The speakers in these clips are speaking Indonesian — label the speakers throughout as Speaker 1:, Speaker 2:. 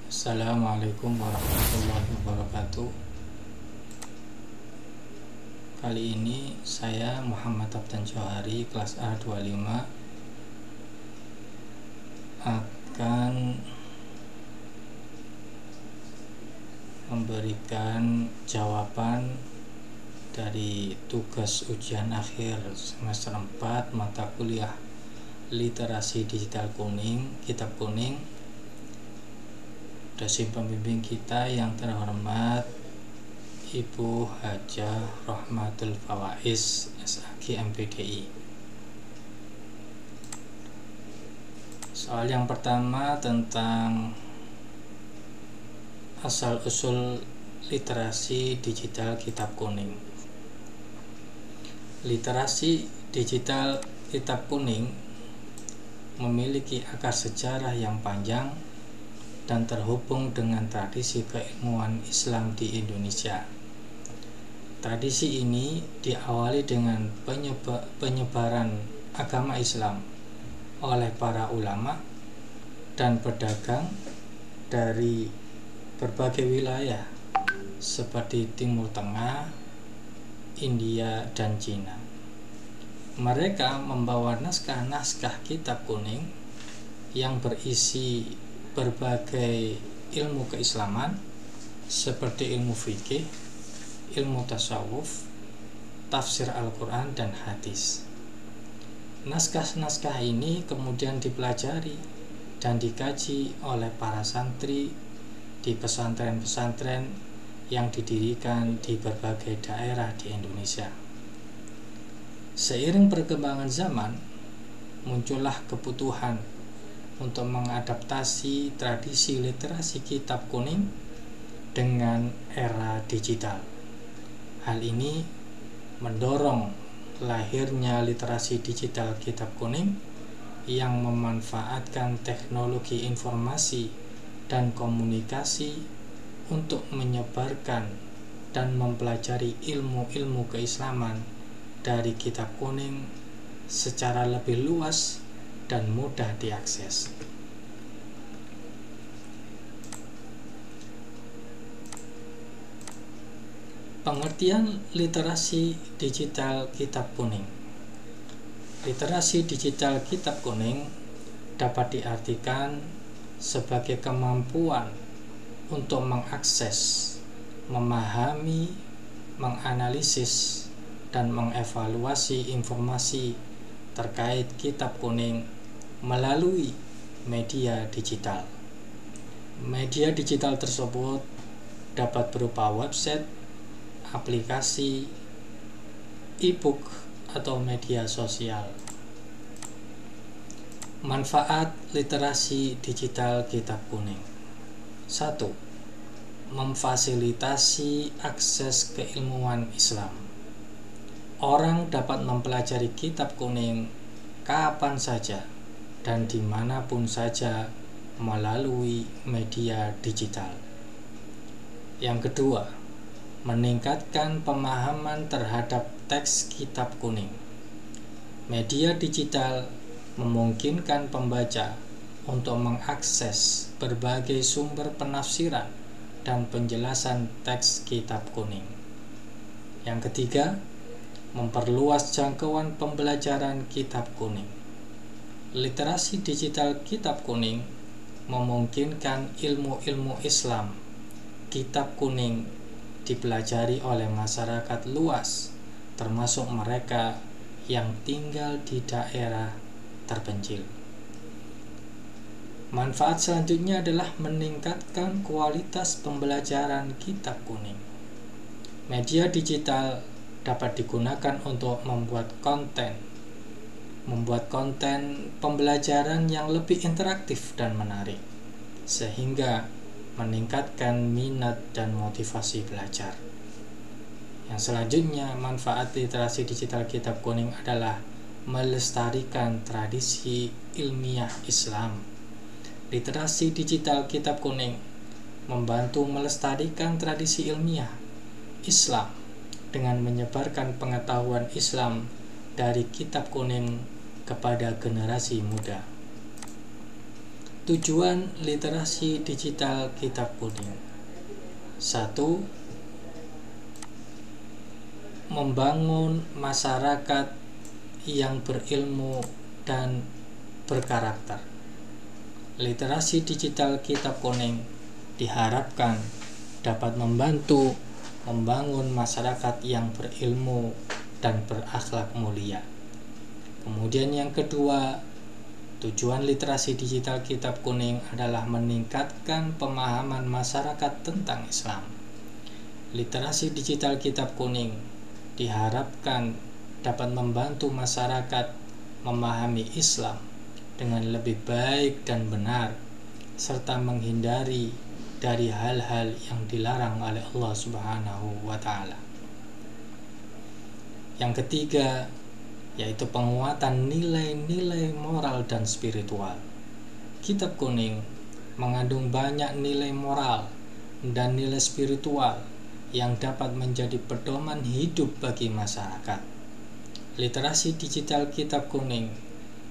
Speaker 1: Assalamualaikum warahmatullahi wabarakatuh. Kali ini saya Muhammad Abdan Johari, kelas A25, akan memberikan jawaban dari tugas ujian akhir semester 4 mata kuliah Literasi Digital Kuning, Kitab Kuning. Dosen pembimbing kita yang terhormat Ibu Hajah Rohmatul Fawaiz, SAG MPDI. Soal yang pertama tentang asal-usul literasi digital Kitab Kuning. Literasi digital Kitab Kuning memiliki akar sejarah yang panjang dan terhubung dengan tradisi keilmuan Islam di Indonesia. Tradisi ini diawali dengan penyebaran agama Islam oleh para ulama dan pedagang dari berbagai wilayah seperti Timur Tengah, India, dan Cina. Mereka membawa naskah-naskah Kitab Kuning yang berisi berbagai ilmu keislaman seperti ilmu fikih, ilmu tasawuf, tafsir Al-Quran, dan hadis. Naskah-naskah ini kemudian dipelajari dan dikaji oleh para santri di pesantren-pesantren yang didirikan di berbagai daerah di Indonesia. Seiring perkembangan zaman, muncullah kebutuhan untuk mengadaptasi tradisi literasi Kitab Kuning dengan era digital. Hal ini mendorong lahirnya literasi digital Kitab Kuning yang memanfaatkan teknologi informasi dan komunikasi untuk menyebarkan dan mempelajari ilmu-ilmu keislaman dari Kitab Kuning secara lebih luas dan mudah diakses. Pengertian literasi digital Kitab Kuning. Literasi digital Kitab Kuning dapat diartikan sebagai kemampuan untuk mengakses, memahami, menganalisis, dan mengevaluasi informasi terkait Kitab Kuning melalui media digital. Media digital tersebut dapat berupa website, aplikasi, e-book, atau media sosial. Manfaat literasi digital Kitab Kuning. 1. Memfasilitasi akses keilmuan Islam. Orang dapat mempelajari Kitab Kuning kapan saja dan dimanapun saja melalui media digital. Yang kedua, meningkatkan pemahaman terhadap teks Kitab Kuning. Media digital memungkinkan pembaca untuk mengakses berbagai sumber penafsiran dan penjelasan teks Kitab Kuning. Yang ketiga, memperluas jangkauan pembelajaran Kitab Kuning. Literasi digital Kitab Kuning memungkinkan ilmu-ilmu Islam Kitab Kuning dipelajari oleh masyarakat luas, termasuk mereka yang tinggal di daerah terpencil. Manfaat selanjutnya adalah meningkatkan kualitas pembelajaran Kitab Kuning. Media digital dapat digunakan untuk membuat konten pembelajaran yang lebih interaktif dan menarik, sehingga meningkatkan minat dan motivasi belajar. Yang selanjutnya, manfaat literasi digital Kitab Kuning adalah melestarikan tradisi ilmiah Islam. Literasi digital Kitab Kuning membantu melestarikan tradisi ilmiah Islam dengan menyebarkan pengetahuan Islam dari Kitab Kuning kepada generasi muda. Tujuan literasi digital Kitab Kuning. 1. Membangun masyarakat yang berilmu dan berkarakter. Literasi digital Kitab Kuning diharapkan dapat membantu membangun masyarakat yang berilmu dan berakhlak mulia. Kemudian yang kedua, tujuan literasi digital Kitab Kuning adalah meningkatkan pemahaman masyarakat tentang Islam. Literasi digital Kitab Kuning diharapkan dapat membantu masyarakat memahami Islam dengan lebih baik dan benar, serta menghindari dari hal-hal yang dilarang oleh Allah Subhanahu wa Ta'ala. Yang ketiga, yaitu penguatan nilai-nilai moral dan spiritual. Kitab Kuning mengandung banyak nilai moral dan nilai spiritual yang dapat menjadi pedoman hidup bagi masyarakat. Literasi digital Kitab Kuning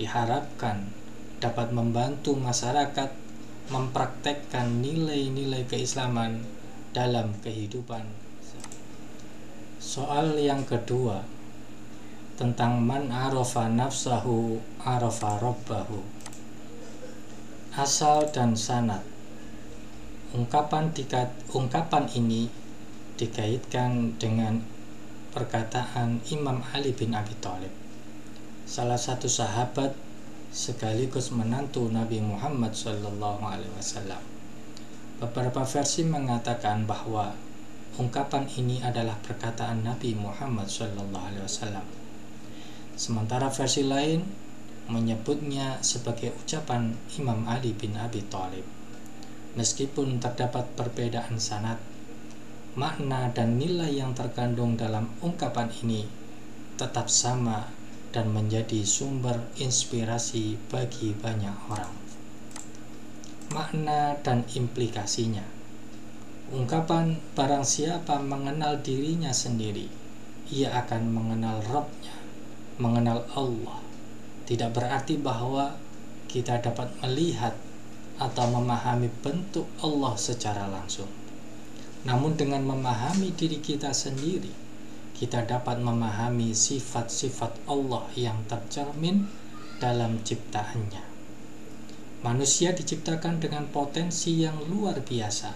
Speaker 1: diharapkan dapat membantu masyarakat mempraktekkan nilai-nilai keislaman dalam kehidupan. Soal yang kedua, tentang man arafa nafsahu arafa rabbahu. Asal dan sanad. Ungkapan ini dikaitkan dengan perkataan Imam Ali bin Abi Thalib, salah satu sahabat sekaligus menantu Nabi Muhammad SAW. Beberapa versi mengatakan bahwa ungkapan ini adalah perkataan Nabi Muhammad SAW. Sementara versi lain menyebutnya sebagai ucapan Imam Ali bin Abi Thalib. Meskipun terdapat perbedaan sanad, makna dan nilai yang terkandung dalam ungkapan ini tetap sama dan menjadi sumber inspirasi bagi banyak orang. Makna dan implikasinya. Ungkapan barang siapa mengenal dirinya sendiri, ia akan mengenal Rabb-nya, mengenal Allah. Tidak berarti bahwa kita dapat melihat atau memahami bentuk Allah secara langsung. Namun dengan memahami diri kita sendiri, kita dapat memahami sifat-sifat Allah yang tercermin dalam ciptaannya. Manusia diciptakan dengan potensi yang luar biasa,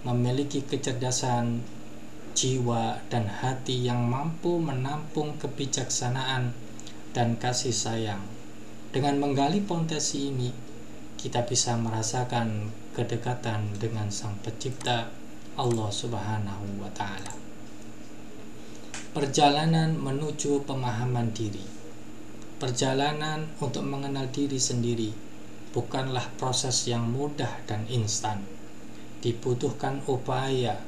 Speaker 1: memiliki kecerdasan jiwa dan hati yang mampu menampung kebijaksanaan dan kasih sayang. Dengan menggali potensi ini, kita bisa merasakan kedekatan dengan Sang Pencipta Allah Subhanahu wa Ta'ala. Perjalanan menuju pemahaman diri. Perjalanan untuk mengenal diri sendiri bukanlah proses yang mudah dan instan. Dibutuhkan upaya,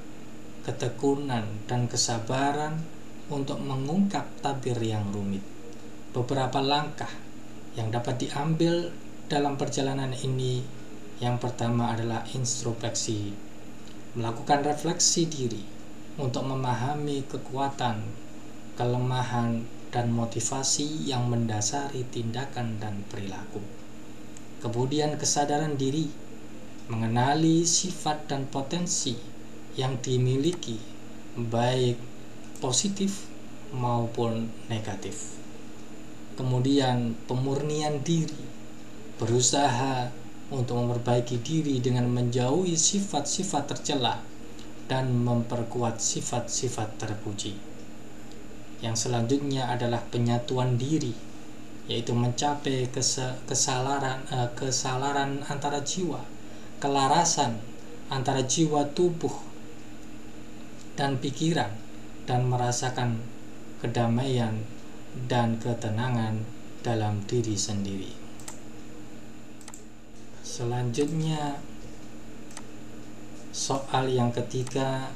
Speaker 1: ketekunan, dan kesabaran untuk mengungkap tabir yang rumit. Beberapa langkah yang dapat diambil dalam perjalanan ini, yang pertama adalah introspeksi, melakukan refleksi diri untuk memahami kekuatan, kelemahan, dan motivasi yang mendasari tindakan dan perilaku. Kemudian kesadaran diri, mengenali sifat dan potensi yang dimiliki, baik positif maupun negatif. Kemudian pemurnian diri, berusaha untuk memperbaiki diri dengan menjauhi sifat-sifat tercela dan memperkuat sifat-sifat terpuji. Yang selanjutnya adalah penyatuan diri, yaitu mencapai kesalaran antara jiwa, kelarasan antara jiwa, tubuh, dan pikiran, dan merasakan kedamaian dan ketenangan dalam diri sendiri. Selanjutnya, soal yang ketiga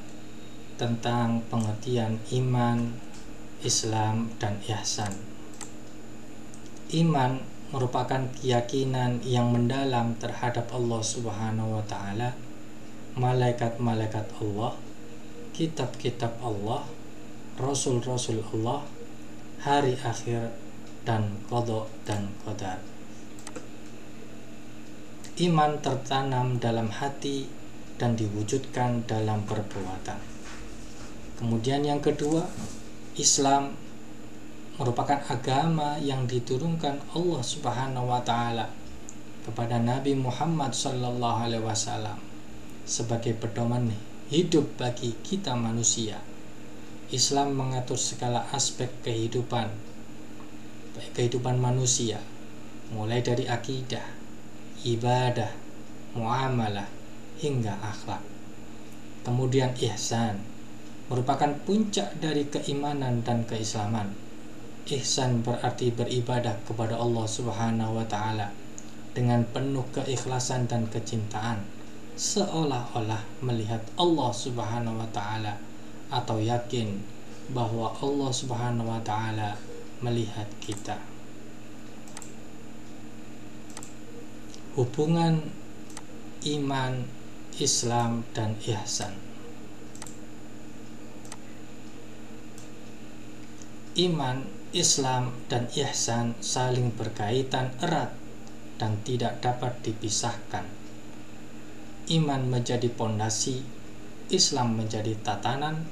Speaker 1: tentang pengertian iman, Islam, dan ihsan. Iman merupakan keyakinan yang mendalam terhadap Allah Subhanahu wa Ta'ala, malaikat-malaikat Allah, kitab-kitab Allah, rasul-rasul Allah, hari akhir, dan qada dan qadar. Iman tertanam dalam hati dan diwujudkan dalam perbuatan. Kemudian yang kedua, Islam merupakan agama yang diturunkan Allah Subhanahu wa taala kepada Nabi Muhammad sallallahu alaihi wasallam sebagai pedoman hidup bagi kita manusia. Islam mengatur segala aspek kehidupan manusia, mulai dari akidah, ibadah, muamalah, hingga akhlak. Kemudian ihsan merupakan puncak dari keimanan dan keislaman. Ihsan berarti beribadah kepada Allah Subhanahu wa taala dengan penuh keikhlasan dan kecintaan, seolah-olah melihat Allah Subhanahu wa taala atau yakin bahwa Allah Subhanahu wa taala melihat kita. Hubungan iman, Islam, dan ihsan. Iman, Islam, dan ihsan saling berkaitan erat dan tidak dapat dipisahkan. Iman menjadi pondasi, Islam menjadi tatanan,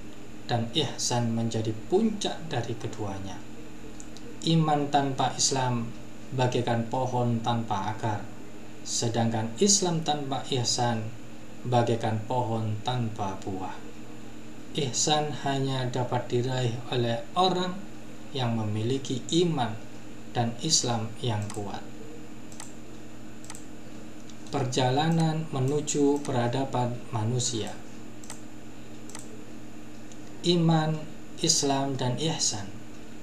Speaker 1: dan ihsan menjadi puncak dari keduanya. Iman tanpa Islam bagaikan pohon tanpa akar, sedangkan Islam tanpa ihsan bagaikan pohon tanpa buah. Ihsan hanya dapat diraih oleh orang yang memiliki iman dan Islam yang kuat. Perjalanan menuju peradaban manusia. Iman, Islam, dan ihsan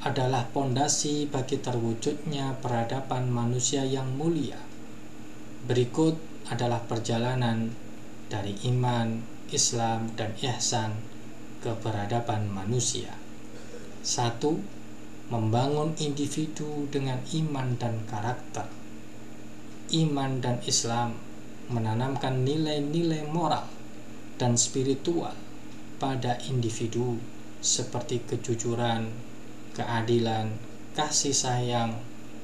Speaker 1: adalah pondasi bagi terwujudnya peradaban manusia yang mulia. Berikut adalah perjalanan dari iman, Islam, dan ihsan ke peradaban manusia. 1. Membangun individu dengan iman dan karakter. Iman dan Islam menanamkan nilai-nilai moral dan spiritual pada individu seperti kejujuran, keadilan, kasih sayang,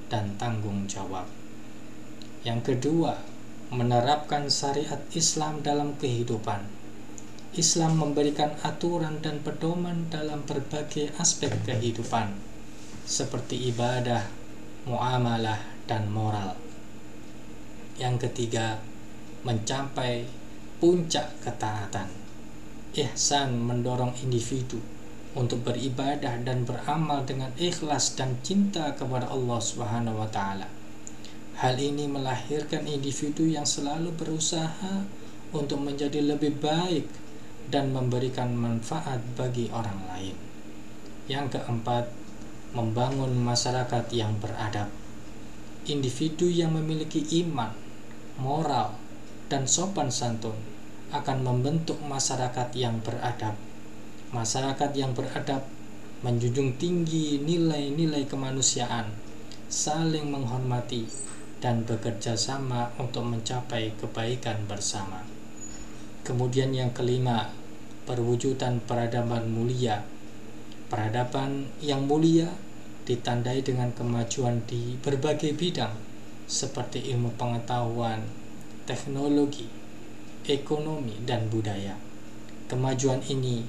Speaker 1: dan tanggung jawab. Yang kedua, menerapkan syariat Islam dalam kehidupan. Islam memberikan aturan dan pedoman dalam berbagai aspek kehidupan seperti ibadah, muamalah, dan moral. Yang ketiga, mencapai puncak ketaatan. Ihsan mendorong individu untuk beribadah dan beramal dengan ikhlas dan cinta kepada Allah Subhanahu wa taala. Hal ini melahirkan individu yang selalu berusaha untuk menjadi lebih baik dan memberikan manfaat bagi orang lain. Yang keempat, membangun masyarakat yang beradab. Individu yang memiliki iman, moral, dan sopan santun akan membentuk masyarakat yang beradab. Masyarakat yang beradab menjunjung tinggi nilai-nilai kemanusiaan, saling menghormati, dan bekerja sama untuk mencapai kebaikan bersama. Kemudian yang kelima, perwujudan peradaban mulia. Peradaban yang mulia ditandai dengan kemajuan di berbagai bidang seperti ilmu pengetahuan, teknologi, ekonomi, dan budaya. Kemajuan ini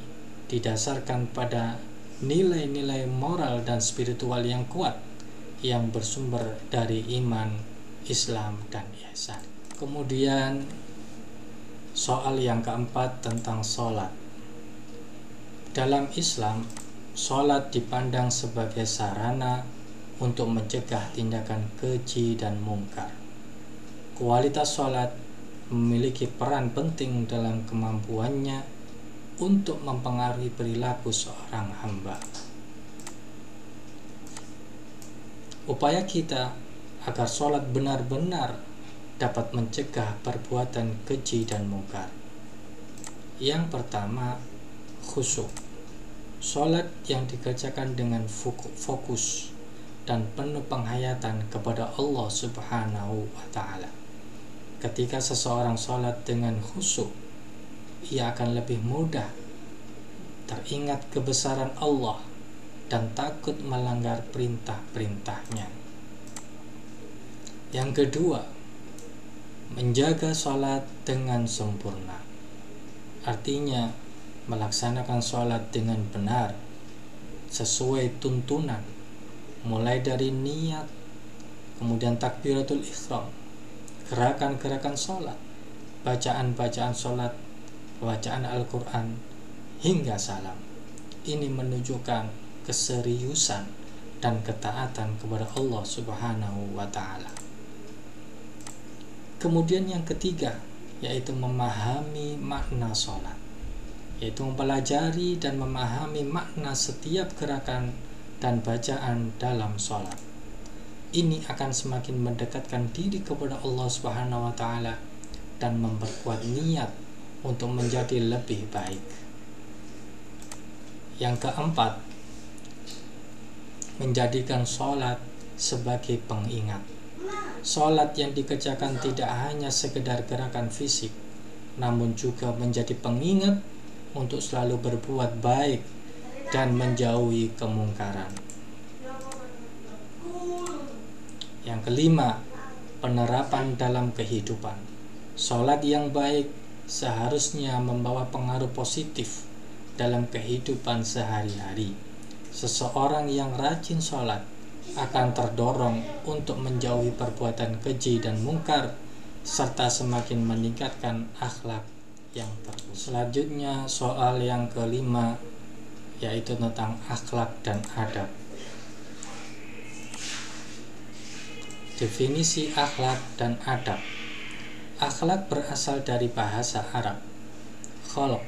Speaker 1: didasarkan pada nilai-nilai moral dan spiritual yang kuat yang bersumber dari iman, Islam, dan ihsan. Kemudian soal yang keempat tentang sholat. Dalam Islam, sholat dipandang sebagai sarana untuk mencegah tindakan keji dan mungkar. Kualitas sholat memiliki peran penting dalam kemampuannya untuk mempengaruhi perilaku seorang hamba. Upaya kita agar sholat benar-benar dapat mencegah perbuatan keji dan mungkar. Yang pertama, khusyuk. Sholat yang dikerjakan dengan fokus dan penuh penghayatan kepada Allah Subhanahu wa ta'ala. Ketika seseorang sholat dengan khusyuk, ia akan lebih mudah teringat kebesaran Allah dan takut melanggar perintah-perintahnya. Yang kedua, menjaga sholat dengan sempurna. Artinya melaksanakan sholat dengan benar sesuai tuntunan, mulai dari niat, kemudian takbiratul ihram, gerakan-gerakan sholat, bacaan-bacaan sholat, bacaan Al-Quran, hingga salam. Ini menunjukkan keseriusan dan ketaatan kepada Allah Subhanahu wa Ta'ala. Kemudian yang ketiga, yaitu memahami makna sholat, yaitu mempelajari dan memahami makna setiap gerakan dan bacaan dalam sholat. Ini akan semakin mendekatkan diri kepada Allah Subhanahu wa Ta'ala dan memperkuat niat untuk menjadi lebih baik. Yang keempat, menjadikan sholat sebagai pengingat. Sholat yang dikerjakan tidak hanya sekedar gerakan fisik, namun juga menjadi pengingat untuk selalu berbuat baik dan menjauhi kemungkaran. Yang kelima, penerapan dalam kehidupan. Sholat yang baik seharusnya membawa pengaruh positif dalam kehidupan sehari-hari. Seseorang yang rajin sholat akan terdorong untuk menjauhi perbuatan keji dan mungkar, serta semakin meningkatkan akhlak yang terpuji. Selanjutnya soal yang kelima, yaitu tentang akhlak dan adab. Definisi akhlak dan adab. Akhlak berasal dari bahasa Arab khalq,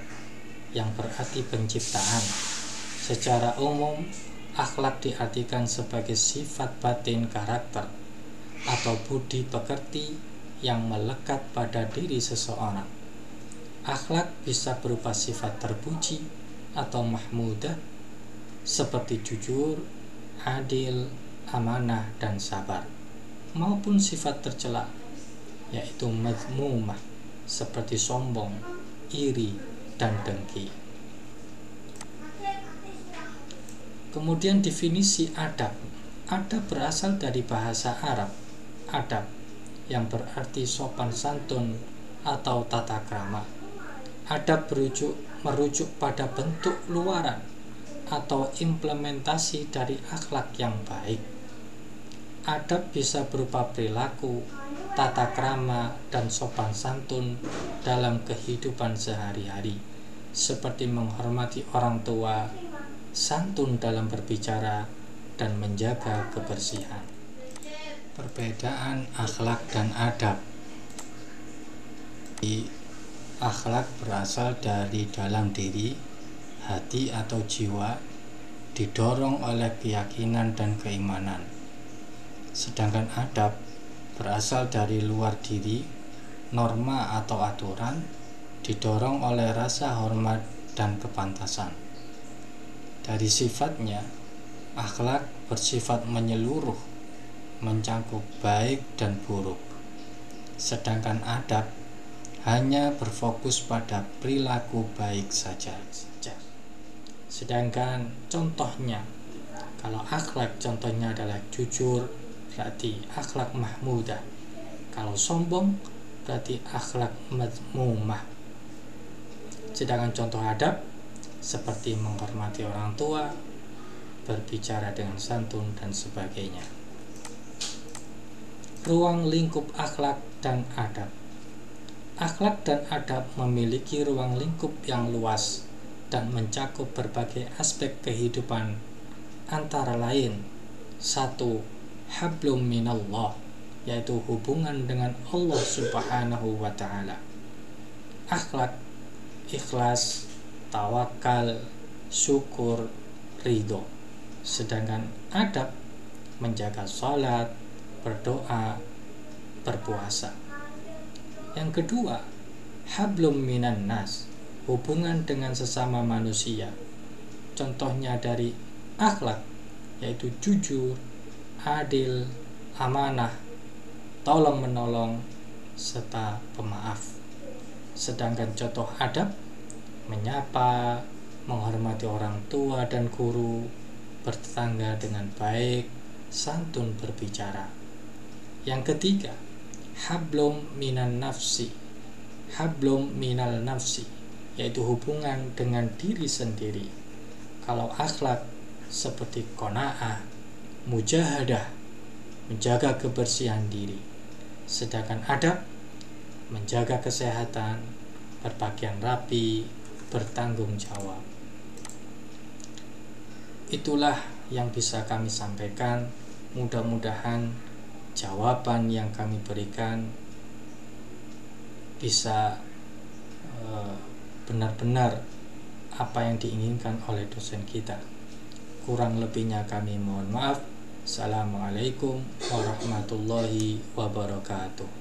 Speaker 1: yang berarti penciptaan. Secara umum, akhlak diartikan sebagai sifat batin karakter atau budi pekerti yang melekat pada diri seseorang. Akhlak bisa berupa sifat terpuji atau mahmudah seperti jujur, adil, amanah, dan sabar, maupun sifat tercela yaitu mazmumah seperti sombong, iri, dan dengki. Kemudian definisi adab. Adab berasal dari bahasa Arab adab, yang berarti sopan santun atau tata krama. Adab merujuk pada bentuk luaran atau implementasi dari akhlak yang baik. Adab bisa berupa perilaku, tata krama, dan sopan santun dalam kehidupan sehari-hari, seperti menghormati orang tua, santun dalam berbicara, dan menjaga kebersihan. Perbedaan akhlak dan adab. Akhlak berasal dari dalam diri, hati atau jiwa, didorong oleh keyakinan dan keimanan. Sedangkan adab berasal dari luar diri, norma atau aturan, didorong oleh rasa hormat dan kepantasan. Dari sifatnya, akhlak bersifat menyeluruh, mencakup baik dan buruk. Sedangkan adab hanya berfokus pada perilaku baik saja. Sedangkan contohnya, kalau akhlak contohnya adalah jujur, berarti akhlak mahmudah. Kalau sombong, berarti akhlak mazmumah. Sedangkan contoh adab seperti menghormati orang tua, berbicara dengan santun, dan sebagainya. Ruang lingkup akhlak dan adab. Akhlak dan adab memiliki ruang lingkup yang luas dan mencakup berbagai aspek kehidupan, antara lain 1. Hablum minallah, yaitu hubungan dengan Allah Subhanahu wa Ta'ala. Akhlak, ikhlas, tawakal, syukur, ridho. Sedangkan adab menjaga sholat, berdoa, berpuasa. Yang kedua, hablum minan nas, hubungan dengan sesama manusia. Contohnya dari akhlak, yaitu jujur, adil, amanah, tolong menolong, serta pemaaf. Sedangkan contoh adab, menyapa, menghormati orang tua dan guru, bertetangga dengan baik, santun berbicara. Yang ketiga, hablum minan nafsi, hablum minal nafsi, yaitu hubungan dengan diri sendiri. Kalau akhlak seperti qanaah, mujahadah, menjaga kebersihan diri. Sedangkan adab menjaga kesehatan, berpakaian rapi, bertanggung jawab. Itulah yang bisa kami sampaikan. Mudah-mudahan jawaban yang kami berikan bisa benar-benar apa yang diinginkan oleh dosen kita. Kurang lebihnya kami mohon maaf. Assalamualaikum warahmatullahi wabarakatuh.